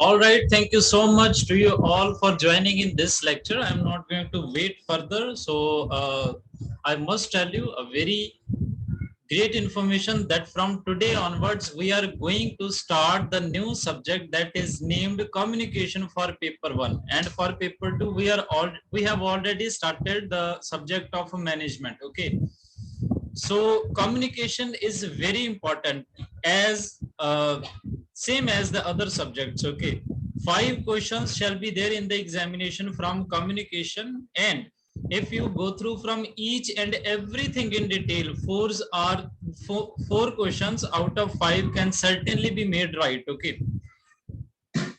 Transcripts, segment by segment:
All right, thank you so much to you all for joining in this lecture. I'm not going to wait further. So I must tell you a very great information that from today onwards, we are going to start the new subject that is named communication for paper one. And for paper two, we have already started the subject of management. Okay. So communication is very important as same as the other subjects. Okay, 5 questions shall be there in the examination from communication, and if you go through from each and everything in detail, four questions out of 5 can certainly be made right. Okay,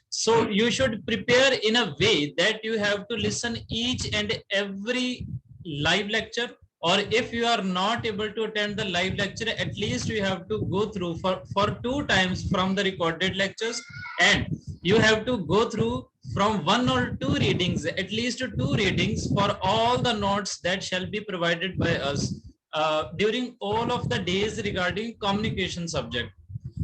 so you should prepare in a way that you have to listen each and every live lecture, or if you are not able to attend the live lecture, at least you have to go through for 2 times from the recorded lectures, and you have to go through from 1 or 2 readings, at least 2 readings for all the notes that shall be provided by us during all of the days regarding communication subject.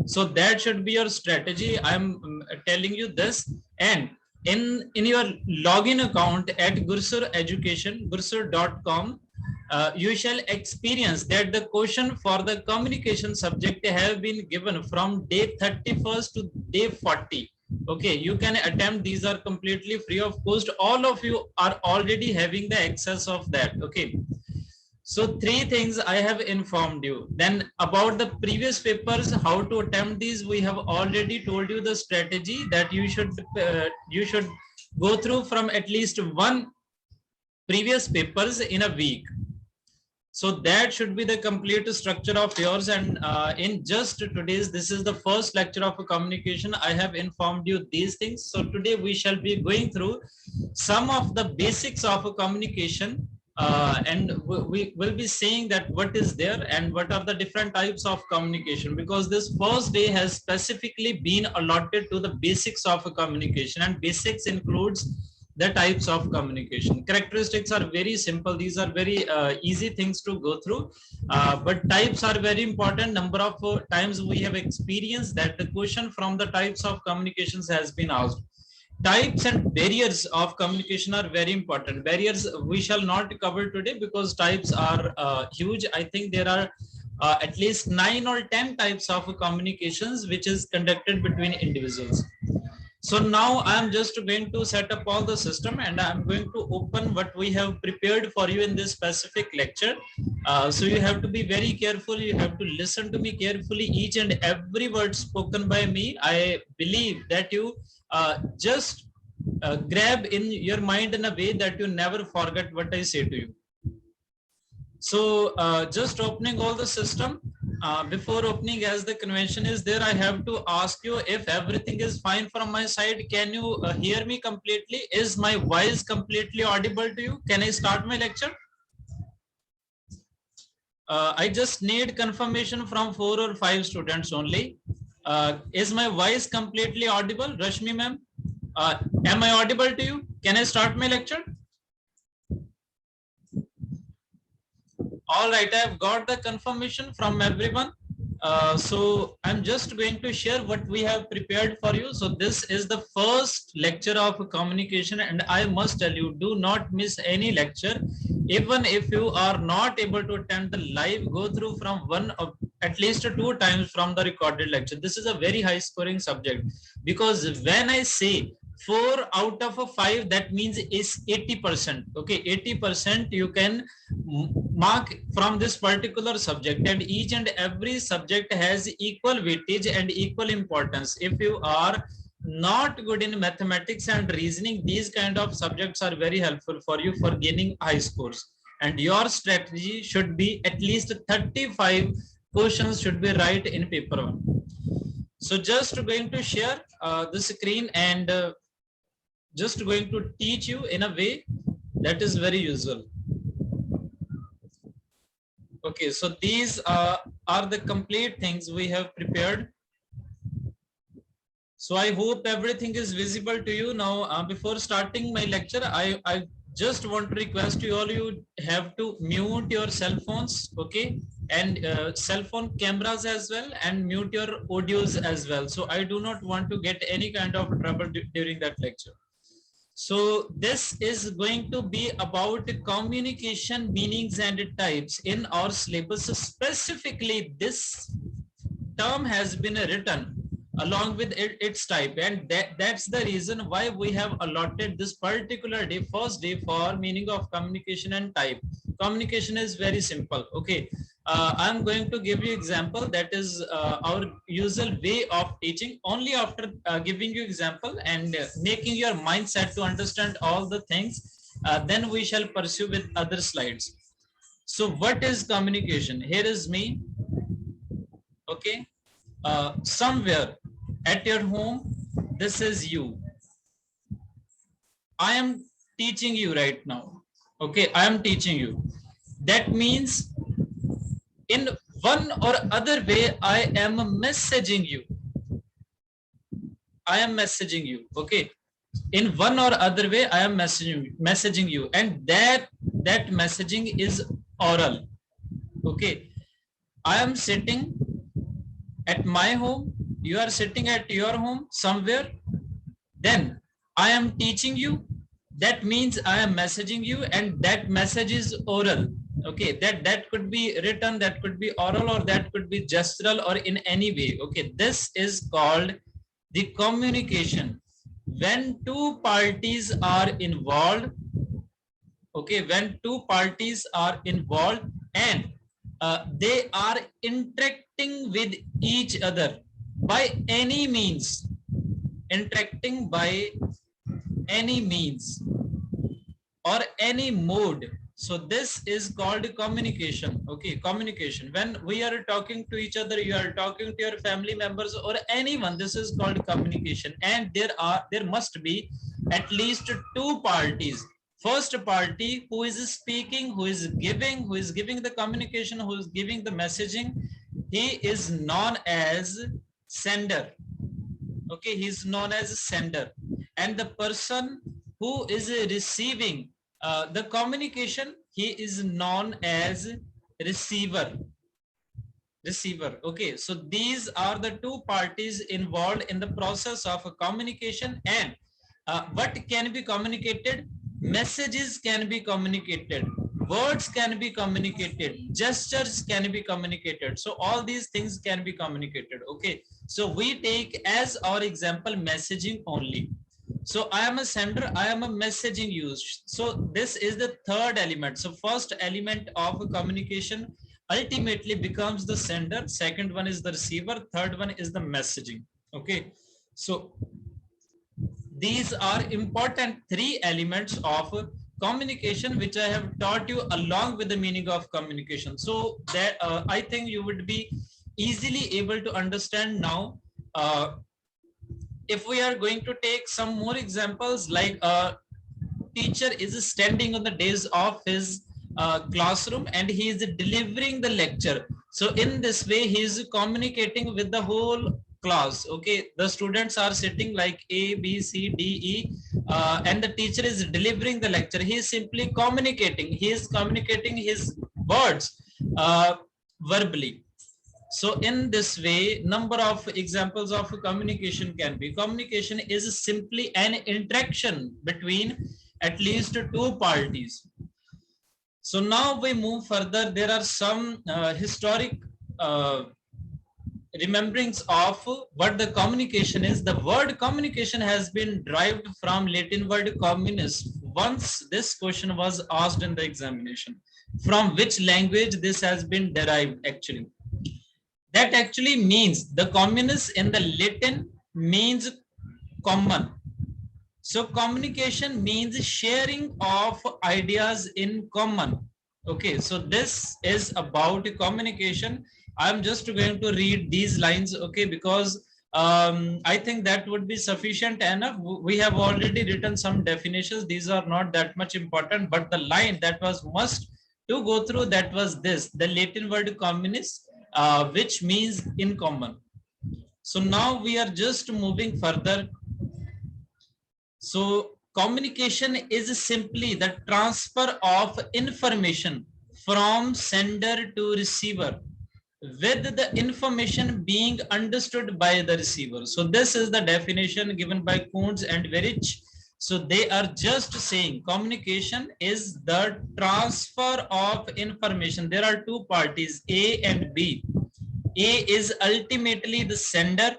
So that should be your strategy. I'm telling you this. And in your login account at Gursur Education, gursur.com, you shall experience that the question for the communication subject have been given from day 31st to day 40. Okay, you can attempt. These are completely free of cost. All of you are already having the access of that. Okay, so 3 things I have informed you. Then about the previous papers, how to attempt these, we have already told you the strategy that you should go through from at least 1 previous papers in a week. So that should be the complete structure of yours. And in just today's, this is the first lecture of a communication. I have informed you these things. So today we shall be going through some of the basics of a communication, and we will be saying that what is there and what are the different types of communication, because this first day has specifically been allotted to the basics of a communication, and basics includes the types of communication. Characteristics are very simple. These are very easy things to go through, but types are very important. Number of times we have experienced that the question from the types of communications has been asked. Types and barriers of communication are very important. Barriers we shall not cover today because types are huge. I think there are at least 9 or 10 types of communications which is conducted between individuals. So now I'm just going to set up all the system, and I'm going to open what we have prepared for you in this specific lecture. So you have to be very careful. You have to listen to me carefully. Each and every word spoken by me, I believe that you just grab in your mind in a way that you never forget what I say to you. So just opening all the system. Before opening, as the convention is there, I have to ask you if everything is fine from my side. Can you hear me completely? Is my voice completely audible to you? Can I start my lecture? I just need confirmation from 4 or 5 students only. Is my voice completely audible? Rashmi ma'am, am I audible to you? Can I start my lecture? All right, I've got the confirmation from everyone. So I'm just going to share what we have prepared for you. So this is the first lecture of communication, and I must tell you, do not miss any lecture. Even if you are not able to attend the live, go through from one of at least 2 times from the recorded lecture. This is a very high scoring subject, because when I say 4 out of 5, that means is 80%. Okay, 80% you can mark from this particular subject, and each and every subject has equal weightage and equal importance. If you are not good in mathematics and reasoning, these kind of subjects are very helpful for you for gaining high scores, and your strategy should be at least 35 questions should be right in paper one. So just going to share the screen, and just going to teach you in a way that is very usual. Okay, so these are the complete things we have prepared. So I hope everything is visible to you now. Before starting my lecture, I just want to request you all, you have to mute your cell phones. Okay, and cell phone cameras as well, and mute your audios as well. So I do not want to get any kind of trouble during that lecture. So this is going to be about communication meanings and types in our syllabus. Specifically, this term has been written along with its type, and that's the reason why we have allotted this particular day, first day, for meaning of communication and type. Communication is very simple. Okay, I'm going to give you example. That is our usual way of teaching. Only after giving you example and making your mindset to understand all the things, then we shall pursue with other slides. So what is communication? Here is me. Okay, somewhere at your home, this is you. I am teaching you right now. Okay, I am teaching you. That means in one or other way, I am messaging you. I am messaging you. Okay, in one or other way, I am messaging you, and that messaging is oral. Okay, I am sitting at my home, you are sitting at your home somewhere, then I am teaching you. That means I am messaging you, and that message is oral. Okay, that could be written, that could be oral, or that could be gestural, or in any way. Okay, this is called the communication. When two parties are involved, okay, when two parties are involved, and they are interacting with each other by any means, interacting by any means or any mode. So this is called communication. Okay, communication. When we are talking to each other, you are talking to your family members or anyone, this is called communication. And there must be at least two parties. First party who is speaking, who is giving the communication, who is giving the messaging, he is known as sender. Okay, he is known as sender. And the person who is receiving the communication, he is known as receiver. Okay, so these are the two parties involved in the process of a communication. And what can be communicated? Messages can be communicated, words can be communicated, gestures can be communicated. So all these things can be communicated. Okay, so we take as our example messaging only. So I am a sender, I am a messaging use. So this is the third element. So first element of communication ultimately becomes the sender, second one is the receiver, third one is the messaging. Okay, so these are important three elements of communication which I have taught you along with the meaning of communication. So that I think you would be easily able to understand now. If we are going to take some more examples, like a teacher is standing on the days of his classroom and he is delivering the lecture. So in this way, he is communicating with the whole class. Okay, the students are sitting like A, B, C, D, E, and the teacher is delivering the lecture. He is simply communicating. He is communicating his words verbally. So in this way, number of examples of communication can be. Communication is simply an interaction between at least two parties. So now we move further. There are some historic remembrance of what the communication is. The word communication has been derived from Latin word communis. Once this question was asked in the examination, from which language this has been derived actually. That actually means the communis in the Latin means common. So communication means sharing of ideas in common. Okay, so this is about communication. I'm just going to read these lines, okay, because I think that would be sufficient enough. We have already written some definitions. These are not that much important, but the line that was must to go through, that was this, the Latin word communis, which means in common. So now we are just moving further. So communication is simply the transfer of information from sender to receiver with the information being understood by the receiver. So this is the definition given by Kuntz and Verich. So they are just saying communication is the transfer of information. There are two parties, A and B. A is ultimately the sender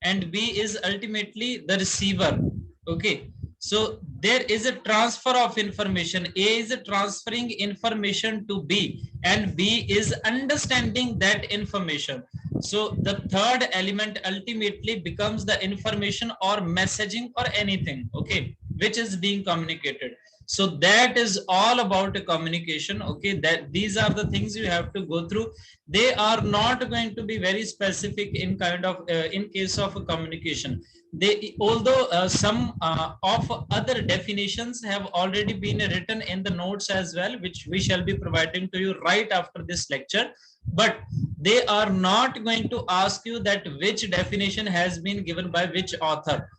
and B is ultimately the receiver. Okay. So there is a transfer of information. A is transferring information to B and B is understanding that information. So the third element ultimately becomes the information or messaging or anything, okay, which is being communicated. So that is all about a communication. Okay, that these are the things you have to go through. They are not going to be very specific in kind of in case of a communication. They, although some of other definitions have already been written in the notes as well, which we shall be providing to you right after this lecture, but they are not going to ask you that which definition has been given by which author.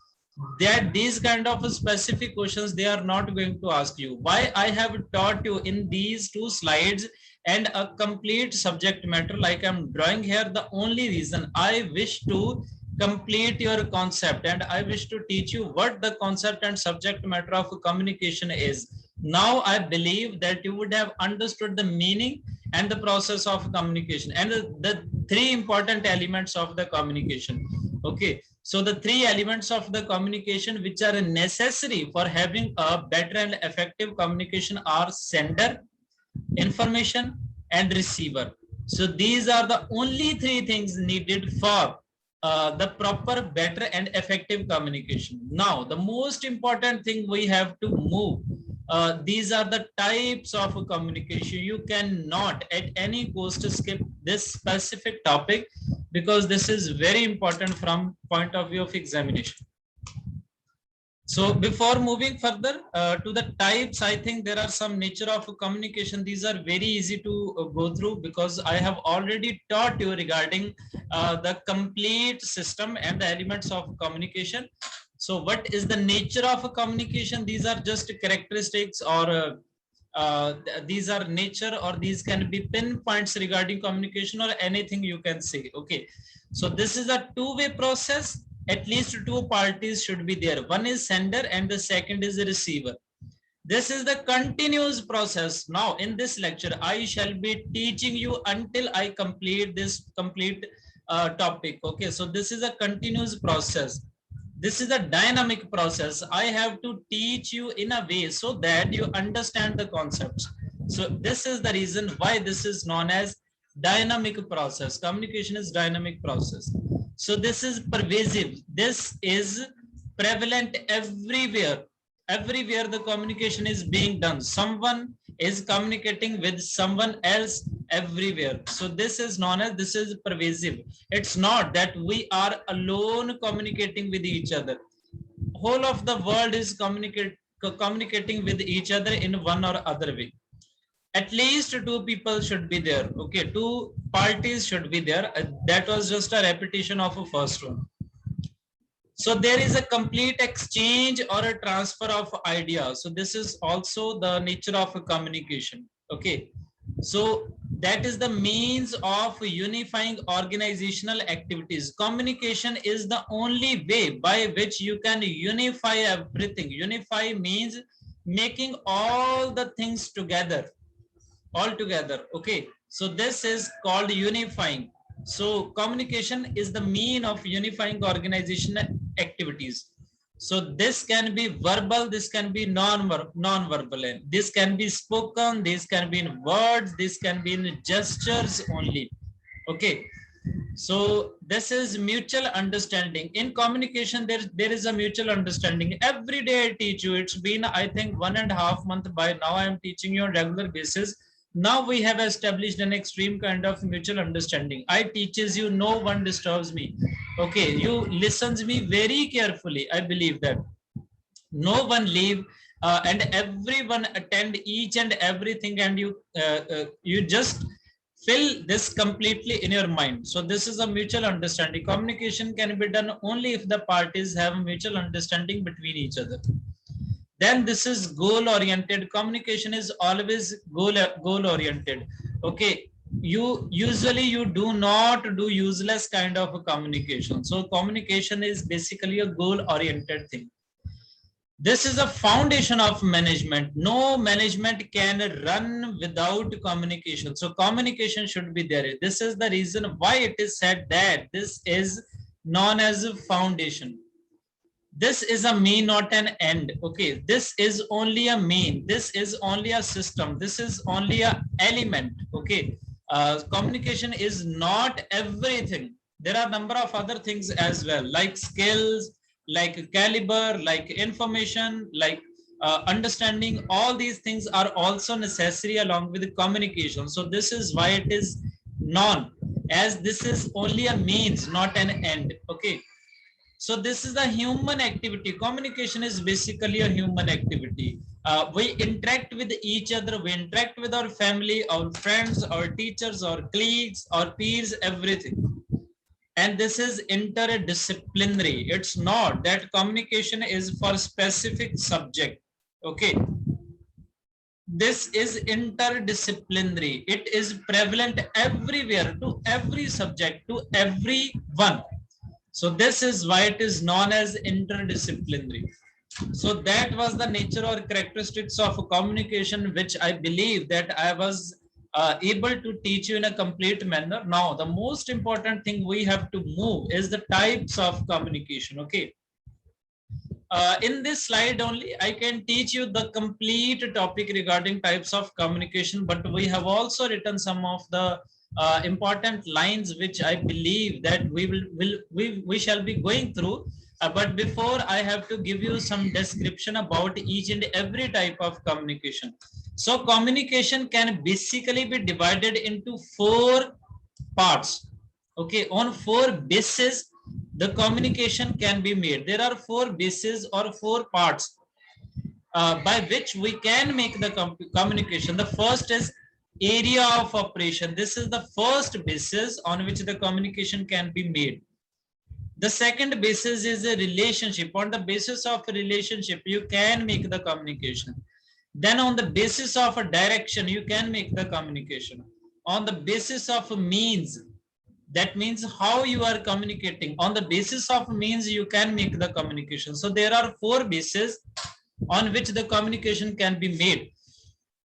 That these kind of specific questions they are not going to ask you. Why I have taught you in these two slides and a complete subject matter like I'm drawing here, the only reason I wish to complete your concept and I wish to teach you what the concept and subject matter of communication is. Now I believe that you would have understood the meaning and the process of communication and the three important elements of the communication. Okay, so the three elements of the communication which are necessary for having a better and effective communication are sender, information, and receiver. So these are the only three things needed for the proper, better, and effective communication. Now, the most important thing we have to move. These are the types of communication. You cannot at any cost skip this specific topic because this is very important from point of view of examination. So before moving further to the types, I think there are some nature of communication. These are very easy to go through because I have already taught you regarding the complete system and the elements of communication. So what is the nature of a communication? These are just characteristics or these are nature, or these can be pinpoints regarding communication or anything you can say. Okay, so this is a two-way process. At least two parties should be there. One is sender and the second is the receiver. This is the continuous process. Now in this lecture I shall be teaching you until I complete this complete topic. Okay, so this is a continuous process. This is a dynamic process. I have to teach you in a way so that you understand the concepts. So this is the reason why this is known as dynamic process. Communication is dynamic process. So this is pervasive. This is prevalent everywhere. Everywhere the communication is being done. Someone is communicating with someone else everywhere. So this is known as, this is pervasive. It's not that we are alone communicating with each other. Whole of the world is communicating with each other in one or other way. At least two people should be there. Okay, two parties should be there. That was just a repetition of a first one. So there is a complete exchange or a transfer of ideas. So this is also the nature of a communication. Okay, so that is the means of unifying organizational activities. Communication is the only way by which you can unify everything. Unify means making all the things together. All together. Okay, so this is called unifying. So communication is the mean of unifying organizational activities. So this can be verbal, this can be non-verbal, this can be spoken, this can be in words, this can be in gestures only. Okay, so this is mutual understanding. In communication, there is a mutual understanding. Every day I teach you. It's been, I think, 1.5 months by now. I am teaching you on regular basis. Now we have established an extreme kind of mutual understanding. I teaches you, no one disturbs me. Okay, you listens me very carefully. I believe that no one leave and everyone attend each and everything, and you just fill this completely in your mind. So this is a mutual understanding. Communication can be done only if the parties have a mutual understanding between each other. then this is goal oriented. Communication is always goal oriented. Okay, you do not do useless kind of a communication. So communication is basically a goal oriented thing. This is a foundation of management. No management can run without communication. So communication should be there. This is the reason why it is said that this is known as a foundation. This is a mean, not an end. Okay, this is only a mean. This is only a system. This is only a element. Okay, communication is not everything. There are a number of other things as well, like skills, like caliber, like information, like understanding. All these things are also necessary along with the communication. So this is why it is known as this is only a means, not an end. Okay. So this is a human activity. Communication is basically a human activity. We interact with each other. We interact with our family, our friends, our teachers, our colleagues, our peers, everything. And this is interdisciplinary. It's not that communication is for specific subject. Okay. This is interdisciplinary. It is prevalent everywhere, to every subject, to everyone. So this is why it is known as interdisciplinary. So that was the nature or characteristics of communication, which I believe that I was able to teach you in a complete manner. Now, the most important thing we have to move is the types of communication. Okay. In this slide only, I can teach you the complete topic regarding types of communication, but we have also written some of the important lines which I believe that we shall be going through. But before, I have to give you some description about each and every type of communication. So communication can basically be divided into 4 parts. Okay, on 4 bases the communication can be made. There are 4 bases or 4 parts by which we can make the communication. The first is area of operation. This is the first basis on which the communication can be made. The second basis is a relationship. On the basis of a relationship, you can make the communication. Then on the basis of a direction, you can make the communication. On the basis of a means, that means how you are communicating. On the basis of means, you can make the communication. So there are 4 bases on which the communication can be made.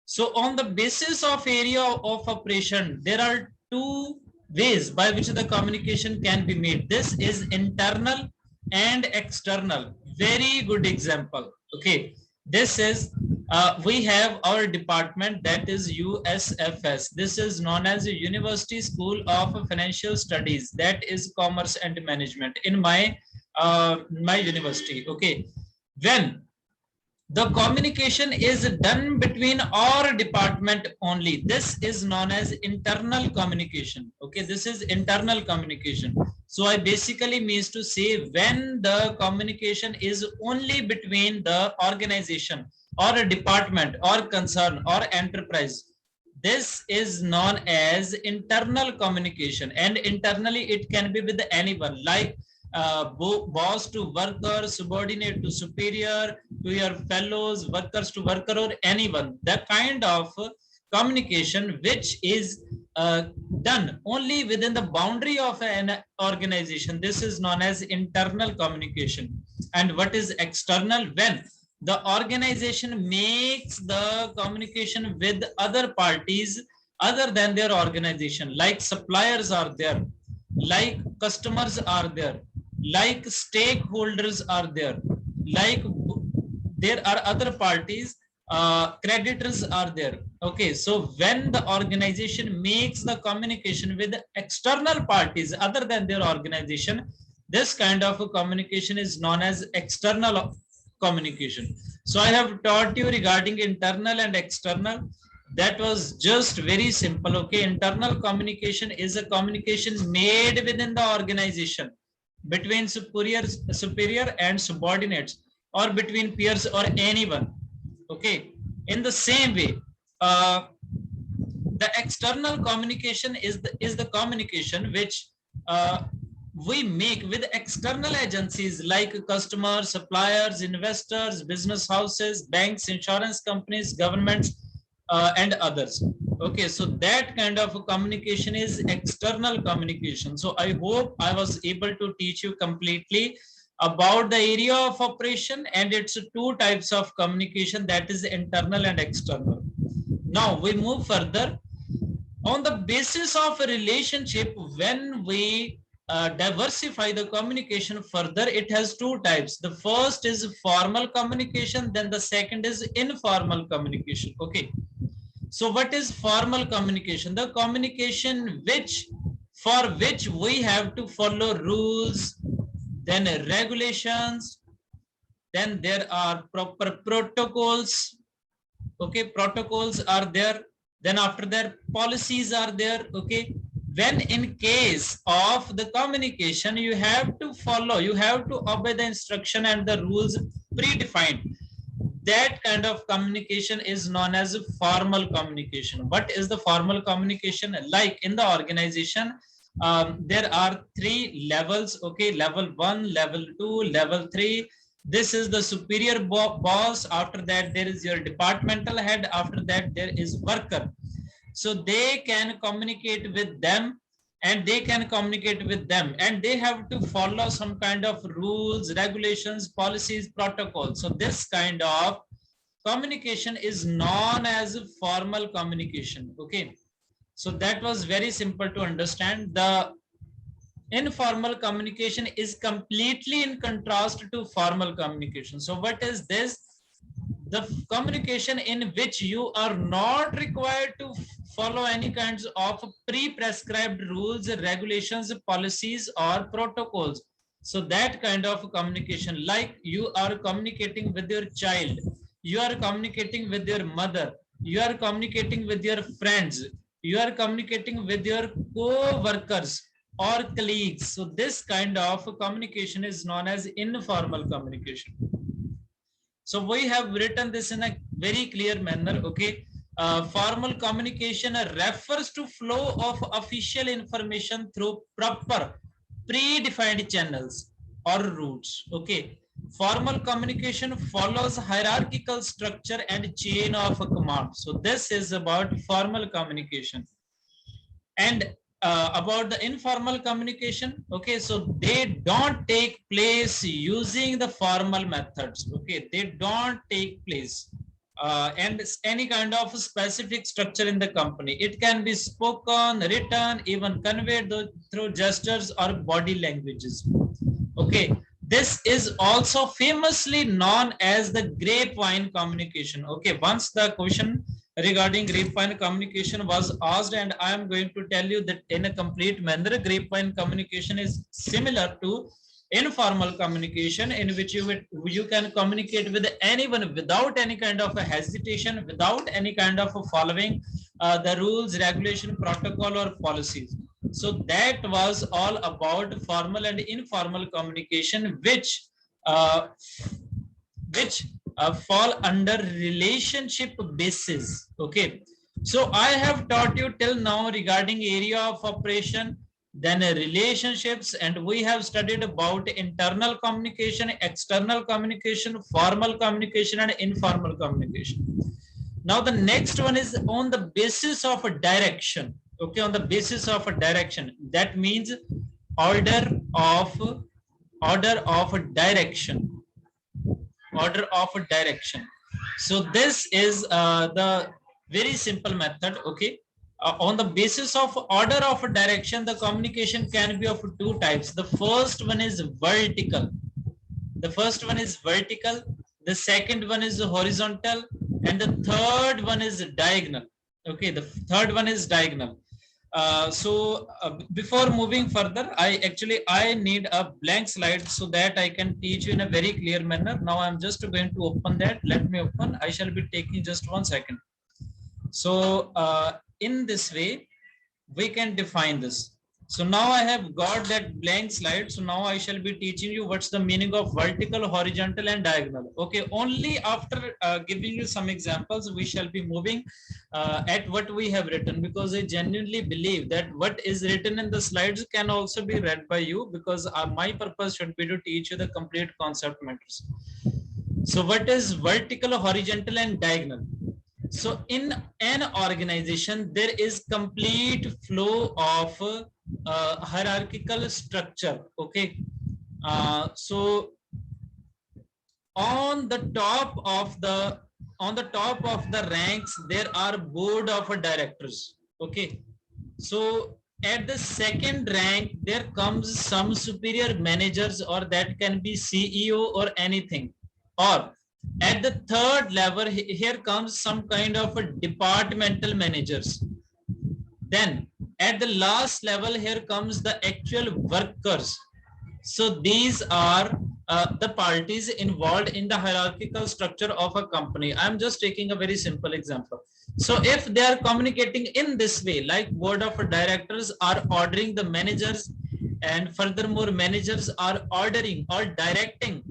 So on the basis of area of operation, there are 2 ways by which the communication can be made. This is internal and external. Very good example. Okay. This is, we have our department, that is USFS. This is known as University School of Financial Studies. That is Commerce and Management in my university. Okay. When the communication is done between our department only, this is known as internal communication. Okay, this is internal communication. So I basically means to say when the communication is only between the organization or a department or concern or enterprise, this is known as internal communication. And internally it can be with anyone, like boss to worker, subordinate to superior, to your fellows, workers to worker, or anyone. The kind of communication which is done only within the boundary of an organization, this is known as internal communication. And what is external? When the organization makes the communication with other parties other than their organization, like suppliers are there, like customers are there, like stakeholders are there, like there are other parties, creditors are there. Okay, so when the organization makes the communication with external parties other than their organization, this kind of a communication is known as external communication. So I have taught you regarding internal and external. That was just very simple. Okay, internal communication is a communication made within the organization between superior and subordinates, or between peers or anyone. Okay, in the same way, the external communication is the communication which we make with external agencies like customers, suppliers, investors, business houses, banks, insurance companies, governments, and others. Okay, so that kind of communication is external communication. So I hope I was able to teach you completely about the area of operation, and it's two types of communication, that is internal and external. Now we move further. On the basis of a relationship, when we diversify the communication further, it has two types. The first is formal communication, then the second is informal communication. Okay, so what is formal communication? The communication for which we have to follow rules, then regulations, then there are proper protocols. Okay, protocols are there, then after that policies are there. Okay, when in case of the communication, you have to follow, you have to obey the instruction and the rules predefined, that kind of communication is known as formal communication. What is the formal communication? Like in the organization, there are three levels. Okay, level 1, level 2, level 3. This is the superior boss. After that there is your departmental head. After that there is worker. So they can communicate with them, and they can communicate with them, and they have to follow some kind of rules, regulations, policies, protocols. So this kind of communication is known as formal communication. Okay, so that was very simple to understand. The informal communication is completely in contrast to formal communication. So what is this? The communication in which you are not required to follow any kinds of pre-prescribed rules, regulations, policies, or protocols. So that kind of communication, like you are communicating with your child, you are communicating with your mother, you are communicating with your friends, you are communicating with your co-workers or colleagues. So this kind of communication is known as informal communication. So we have written this in a very clear manner. Okay, formal communication refers to flow of official information through proper predefined channels or routes. Okay, formal communication follows hierarchical structure and chain of command. So this is about formal communication. And about the informal communication, okay, so they don't take place using the formal methods. Okay, they don't take place and any kind of specific structure in the company. It can be spoken, written, even conveyed through gestures or body languages. Okay, this is also famously known as the grapevine communication. Okay, once the question regarding grapevine communication was asked, and I am going to tell you that in a complete manner, grapevine communication is similar to informal communication, in which you can communicate with anyone without any kind of a hesitation, without any kind of a following the rules, regulation, protocol, or policies. So that was all about formal and informal communication, which fall under relationship basis. Okay, so I have taught you till now regarding area of operation, then relationships, and we have studied about internal communication, external communication, formal communication, and informal communication. Now the next one is on the basis of a direction. Okay, on the basis of a direction, that means order of order of direction, order of direction. So this is the very simple method. Okay, on the basis of order of direction, the communication can be of two types. The first one is vertical. The first one is vertical, the second one is horizontal, and the third one is diagonal. Okay, the third one is diagonal. Before moving further, I need a blank slide so that I can teach you in a very clear manner. Now I'm just going to open that. Let me open. I shall be taking just 1 second. So in this way we can define this. So now I have got that blank slide. So now I shall be teaching you what's the meaning of vertical, horizontal, and diagonal. Okay, only after giving you some examples, we shall be moving at what we have written, because I genuinely believe that what is written in the slides can also be read by you, because my purpose should be to teach you the complete concept matters. So what is vertical, horizontal, and diagonal? So in an organization, there is complete flow of hierarchical structure. Okay. So on the top of the ranks, there are board of directors. Okay. So at the second rank, there comes some superior managers, or that can be CEO or anything. Or at the third level, here comes some kind of a departmental managers. Then at the last level, here comes the actual workers. So these are the parties involved in the hierarchical structure of a company. I'm just taking a very simple example. So if they are communicating in this way, like board of directors are ordering the managers, and furthermore managers are ordering or directing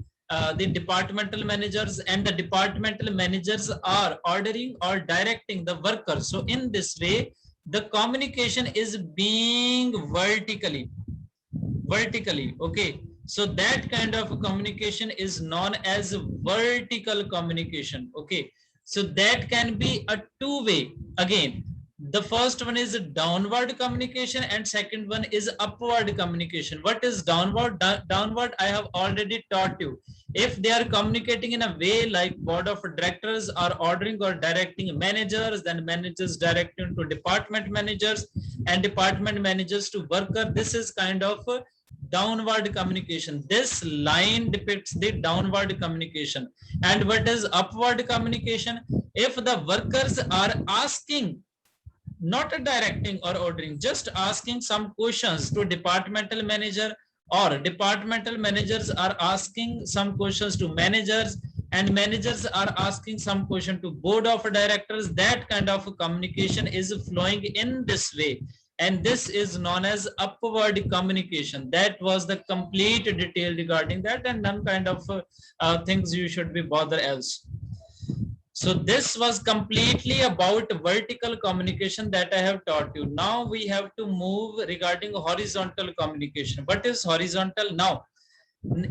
the departmental managers, and the departmental managers are ordering or directing the workers. So in this way, the communication is being vertically. Okay, so that kind of communication is known as vertical communication. Okay, so that can be a two-way. Again, the first one is downward communication, and second one is upward communication. What is downward? Downward, I have already taught you. If they are communicating in a way like board of directors are ordering or directing managers, then managers directing to department managers, and department managers to worker, this is kind of downward communication. This line depicts the downward communication. And what is upward communication? If the workers are asking, not directing or ordering, just asking some questions to departmental manager, or departmental managers are asking some questions to managers, and managers are asking some question to board of directors, that kind of communication is flowing in this way, and this is known as upward communication. That was the complete detail regarding that, and none kind of things you should be bother else. So this was completely about vertical communication that I have taught you. Now we have to move regarding horizontal communication. What is horizontal? Now,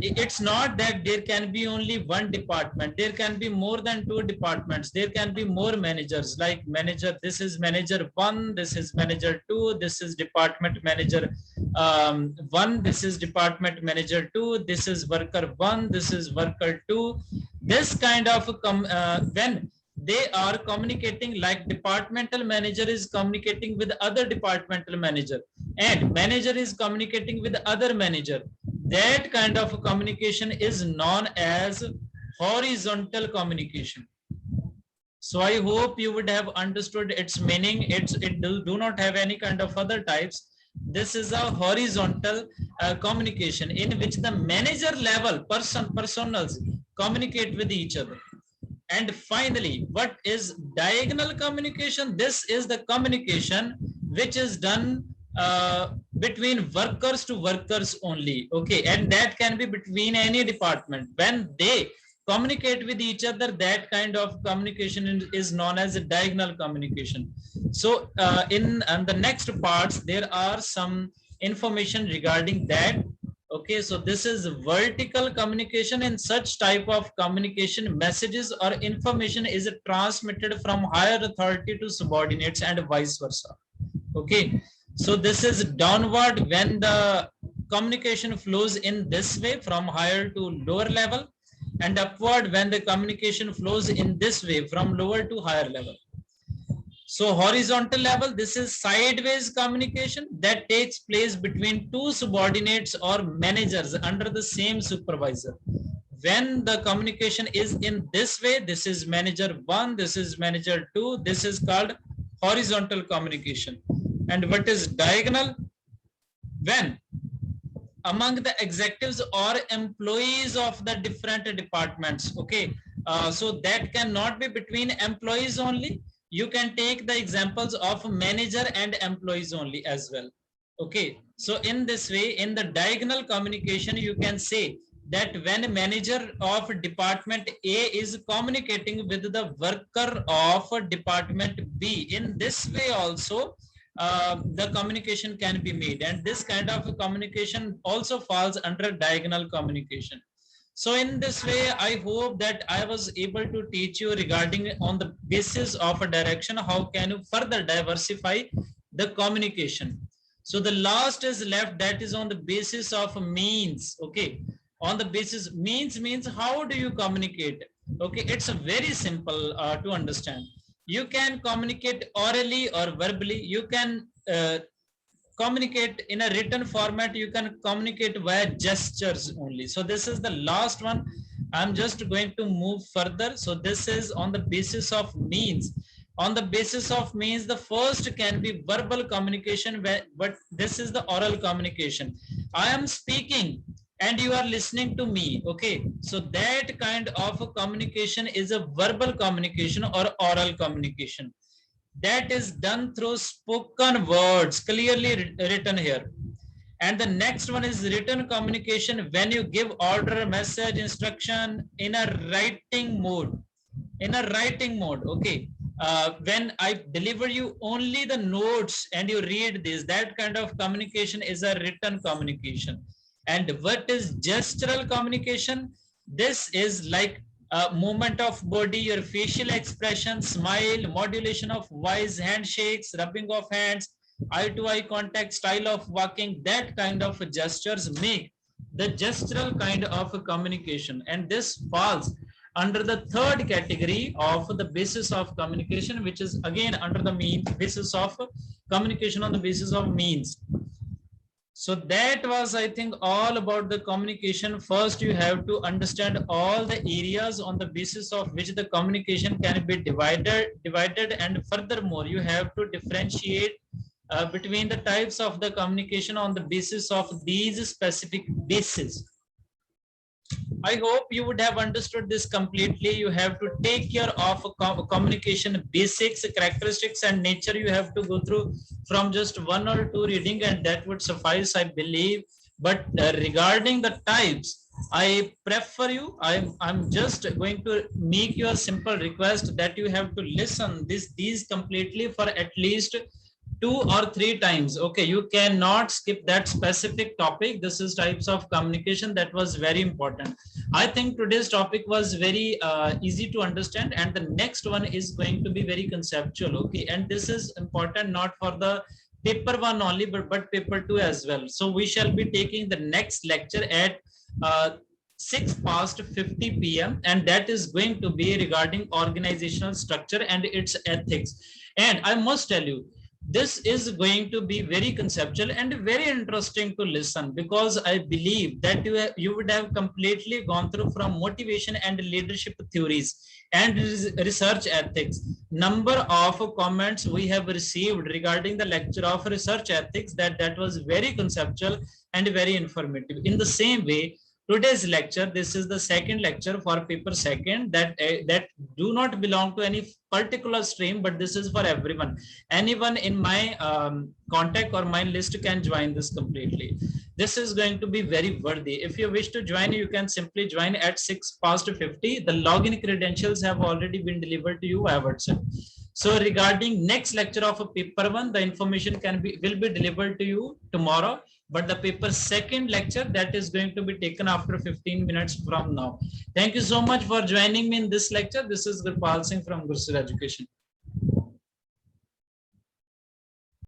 it's not that there can be only one department. There can be more than two departments. There can be more managers, like manager, this is manager one, this is manager two, this is department manager one, this is department manager two, this is worker one, this is worker two. This kind of when they are communicating, like departmental manager is communicating with other departmental manager, and manager is communicating with other manager, that kind of communication is known as horizontal communication. So I hope you would have understood its meaning. It do not have any kind of other types. This is a horizontal communication in which the manager level personals communicate with each other. And finally, what is diagonal communication? This is the communication which is done between workers to workers only. Okay, and that can be between any department. When they communicate with each other, that kind of communication is known as a diagonal communication. So in the next parts, there are some information regarding that. Okay, so this is vertical communication. In such type of communication, messages or information is transmitted from higher authority to subordinates and vice versa. Okay, so this is downward, when the communication flows in this way from higher to lower level, and upward when the communication flows in this way from lower to higher level. So horizontal level, this is sideways communication that takes place between two subordinates or managers under the same supervisor. When the communication is in this way, this is manager one, this is manager two, this is called horizontal communication. And what is diagonal? When among the executives or employees of the different departments. Okay, so that cannot be between employees only. You can take the examples of manager and employees only as well. Okay, so in this way, in the diagonal communication, you can say that when a manager of department A is communicating with the worker of department B, in this way also the communication can be made, and this kind of communication also falls under diagonal communication. So in this way, I hope that I was able to teach you regarding on the basis of a direction, how can you further diversify the communication. So the last is left, that is on the basis of means. Okay, on the basis means how do you communicate? Okay, it's a very simple to understand. You can communicate orally or verbally. You can communicate in a written format. You can communicate via gestures only. So this is the last one. I'm just going to move further. So this is on the basis of means. On the basis of means, the first can be verbal communication, but this is the oral communication. I am speaking and you are listening to me. Okay, so that kind of a communication is a verbal communication or oral communication, that is done through spoken words, clearly written here. And the next one is written communication, when you give order, message, instruction in a writing mode. In a writing mode, okay. When I deliver you only the notes and you read this, that kind of communication is a written communication. And what is gestural communication? This is like movement of body, your facial expression, smile, modulation of voice, handshakes, rubbing of hands, eye to eye contact, style of walking, that kind of gestures make the gestural kind of communication. And this falls under the third category of the basis of communication, which is again under the basis of communication on the basis of means. So that was, I think, all about the communication. First, you have to understand all the areas on the basis of which the communication can be divided, and furthermore, you have to differentiate between the types of the communication on the basis of these specific bases. I hope you would have understood this completely. You have to take care of communication basics, characteristics, and nature. You have to go through from just one or two reading, and that would suffice, I believe. But regarding the types, I prefer you. I'm just going to make you a simple request that you have to listen these completely for at least 2 or 3 times. Okay, you cannot skip that specific topic. This is types of communication. That was very important. I think today's topic was very easy to understand, and the next one is going to be very conceptual. Okay, and this is important not for the paper 1 only, but paper 2 as well. So we shall be taking the next lecture at 6 past 50 p.m. and that is going to be regarding organizational structure and its ethics. And I must tell you, this is going to be very conceptual and very interesting to listen, because I believe that you would have completely gone through from motivation and leadership theories and research ethics. Number of comments we have received regarding the lecture of research ethics, that was very conceptual and very informative. In the same way, today's lecture, this is the second lecture for paper second, that do not belong to any particular stream, but this is for everyone. Anyone in my contact or my list can join this completely. This is going to be very worthy. If you wish to join, you can simply join at 6 past 50. The login credentials have already been delivered to you via WhatsApp. So regarding next lecture of a paper 1, the information will be delivered to you tomorrow. But the paper second lecture, that is going to be taken after 15 minutes from now. Thank you so much for joining me in this lecture. This is Gurpal Singh from Gursir Education.